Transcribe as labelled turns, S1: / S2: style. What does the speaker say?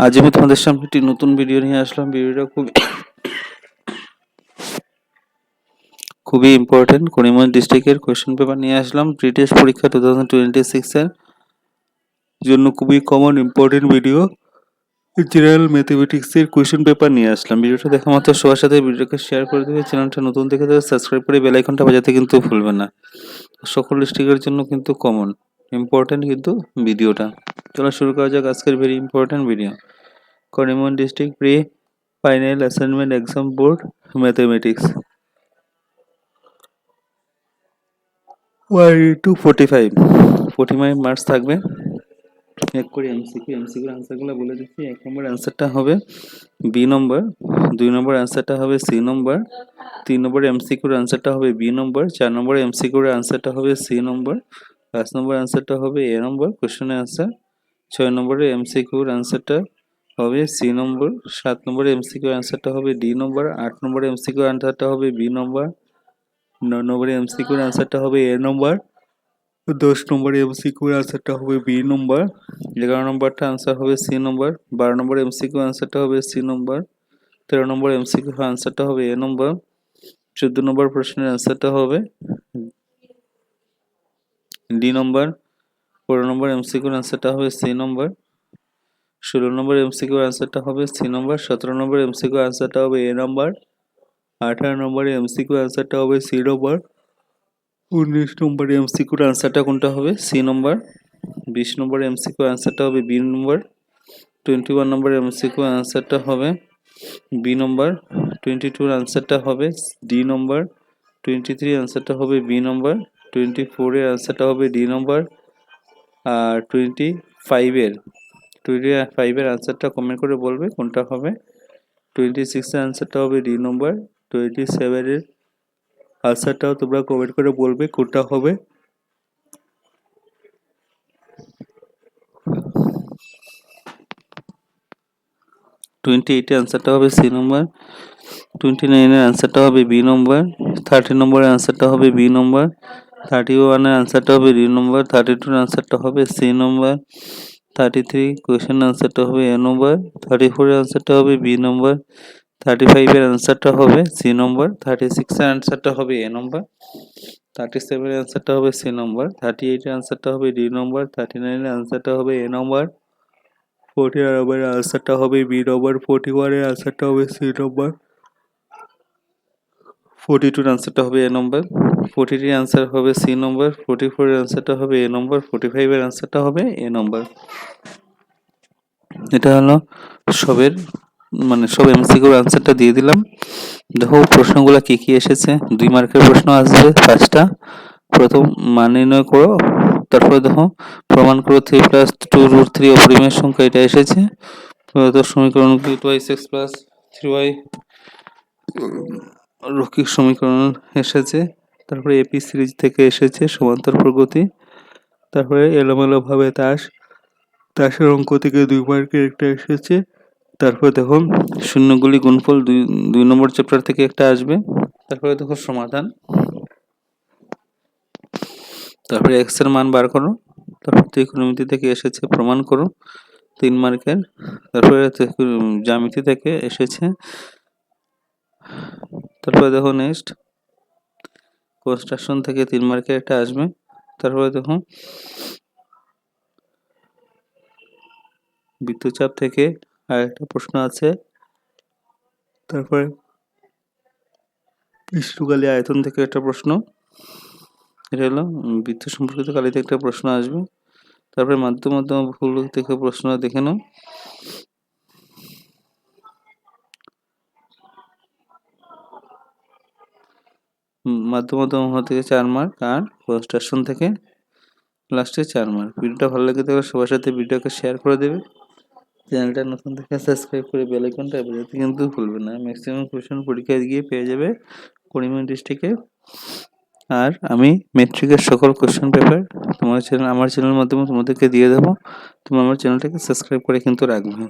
S1: আজ আমি তোমাদের সামনে একটি নতুন ভিডিও নিয়ে আসলাম। ভিডিওটা খুবই ইম্পর্টেন্ট। করিমগঞ্জ ডিস্ট্রিক্টের কোয়েশ্চেন পেপার নিয়ে আসলাম। প্রিটেস্ট পরীক্ষা 2026 এর জন্য খুবই কমন ইম্পর্টেন্ট ভিডিও। জেনারেল ম্যাথমেটিক্সের কোয়েশ্চেন পেপার নিয়ে আসলাম। ভিডিওটা দেখা মাত্র সবার সাথে ভিডিওকে শেয়ার করে দেবে। চ্যানেলটা নতুন দেখে দেবে, সাবস্ক্রাইব করে বেল আইকনটা বাজাতে কিন্তু ভুলবেন না। সকল ডিস্ট্রিক্টের জন্য কিন্তু কমন ইম্পর্টেন্ট কিন্তু ভিডিওটা। চলো শুরু করা যাক আজকের very important video. Karimganj district pre final assignment exam board mathematics 45 marks থাকবে। এক করে এমসিকিউ আনসারগুলো বলে দিচ্ছি। 1 নম্বর অ্যান্সারটা হবে বি নম্বর, 2 নম্বর অ্যান্সারটা হবে সি নম্বর, 3 নম্বর এমসিকিউর অ্যান্সারটা হবে বি নম্বর, 4 নম্বর এমসিকিউর অ্যান্সারটা হবে সি নম্বর, 5 নম্বর অ্যান্সারটা হবে এ নম্বর কোশ্চেনের অ্যান্সার, 6 নম্বরের এমসিকিউর অ্যান্সারটা হবে সি নম্বর, 7 নম্বরের এমসিকিউ অ্যান্সারটা হবে ডি নম্বর, 8 নম্বরের এমসিকিউ অ্যান্সারটা হবে বি নম্বর, 9 নম্বরের এমসিকিউর অ্যান্সারটা হবে এ নম্বর, 10 নম্বরের এমসিকিউর অ্যান্সারটা হবে বি নম্বর, 11 নম্বরটা অ্যান্সার হবে সি নম্বর, 12 নম্বর এমসিকিউ অ্যান্সারটা হবে সি নম্বর, 13 নম্বর এমসিকিউ অ্যান্সারটা হবে এ নম্বর, 14 নম্বর প্রশ্নের অ্যান্সারটা হবে ডি নম্বর, 15 নম্বর এমসিকিউর অ্যান্সারটা হবে সি নম্বর, 16 নম্বর এমসিকিউ অ্যান্সারটা হবে সি নম্বর, 17 নম্বর এমসিকিউ অ্যান্সারটা হবে এ নম্বর, 18 নম্বরে এমসিকিউ অ্যান্সারটা হবে সি নম্বর, 19 নম্বরে এমসিকিউর অ্যান্সারটা কোনটা হবে সি নম্বর, 20 নম্বরে এমসিকিউ অ্যান্সারটা হবে বি নম্বর, 21 নম্বরে এমসিকিউ অ্যান্সারটা হবে বি নম্বর, 22 অ্যান্সারটা হবে ডি নম্বর, 23 অ্যান্সারটা হবে বি নম্বর, 24 এর অ্যান্সারটা হবে ডি নম্বর, আর 25 এর অ্যান্সারটা কমেন্ট করে বলবে কোনটা হবে। 26 এর অ্যান্সারটা হবে ডি নম্বর, 27 এর আনসারটাও তোমরা কমেন্ট করে বলবে কোনটা হবে। 28 এর আনসারটা হবে সি নম্বর, 29 এর আনসারটা হবে বি নম্বর, 30 নম্বরের আনসারটা হবে বি নম্বর, 31 এর আনসারটা হবে ডি নম্বর, 32 এর আনসারটা হবে সি নম্বর, 33 কোশ্চেন আনসারটা হবে এ নম্বর, 34 এর আনসারটা হবে বি নম্বর, 35 এর আনসারটা হবে সি নম্বর, 36 এর আনসারটা হবে এ নম্বর, 37 এর আনসারটা হবে সি নম্বর, 38 এর আনসারটা হবে ডি নম্বর, 39 এর আনসারটা হবে এ নম্বর, 40 এর আনসারটা হবে বি নম্বর, 41 এর আনসারটা হবে সি নম্বর, 42 এর আনসারটা হবে এ নম্বর, 43 এর আনসার হবে সি নম্বর, 44 এর আনসারটা হবে এ নম্বর, 45 এর আনসারটা হবে এ নম্বর। এটা হলো সবের সব এমসিকিউর আনসারটা দিয়ে দিলাম। দেখো প্রশ্নগুলো কি কি এসেছে। 2 মার্কের প্রশ্ন আসবে 5টা। প্রথম মান নির্ণয় করো, তারপরে দেখো প্রমাণ করো 3 + 2√3 অপরিমেয় সংখ্যা, এটা এসেছে। তো সমীকরণ 2x + 3y রৈখিক সমীকরণ এসেছে। তারপরে এপি সিরিজ থেকে এসেছে সমান্তর প্রগতি। তারপরে এলোমেলোভাবে তাসের অঙ্ক থেকে 2 মার্কের একটা এসেছে। তারপরে দেখো শূন্যগুলি গুণফল 2 নম্বর চ্যাপ্টার থেকে একটা আসবে। তারপরে দেখো সমাধান। তারপরে এক্স এর মান বার করো। তারপর ত্রিকোণমিতি থেকে এসেছে প্রমাণ করো 3 মার্কের। তারপরে জ্যামিতি থেকে এসেছে। তারপরে দেখো নেক্সট কনস্ট্রাকশন থেকে 3 মার্কের একটা আসবে। তারপরে দেখো বৃত্তচাপ থেকে আরেকটা প্রশ্ন আছে। তারপরে পৃষ্ঠকালী আয়তন থেকে একটা প্রশ্ন, এটা হলো বৃত্ত সম্পর্কিত কালিতে একটা প্রশ্ন আসবে। তারপরে মাধ্যম ভুল থেকে প্রশ্ন দেখে নাও। মাধ্যম থেকে 4 মার্ক আর কনস্ট্রাকশন থেকে লাস্টে 4 মার্ক। ভিডিওটা ভালো লাগে থাকলে সবার সাথে ভিডিওকে শেয়ার করে দেবে। চ্যানেলটা নতুন থেকে সাবস্ক্রাইব করে বেল আইকনটা বাজাতে কিন্তু ভুলবে না। ম্যাক্সিমাম কোশ্চেন পরীক্ষায় গিয়ে পেয়ে যাবে করিমগঞ্জ ডিস্ট্রিক্টে। আর আমি মেট্রিকের সকল কোশ্চেন পেপার আমার চ্যানেলের মাধ্যমে তোমাদেরকে দিয়ে দেবো। তোমরা আমার চ্যানেলটাকে সাবস্ক্রাইব করে কিন্তু রাখবে।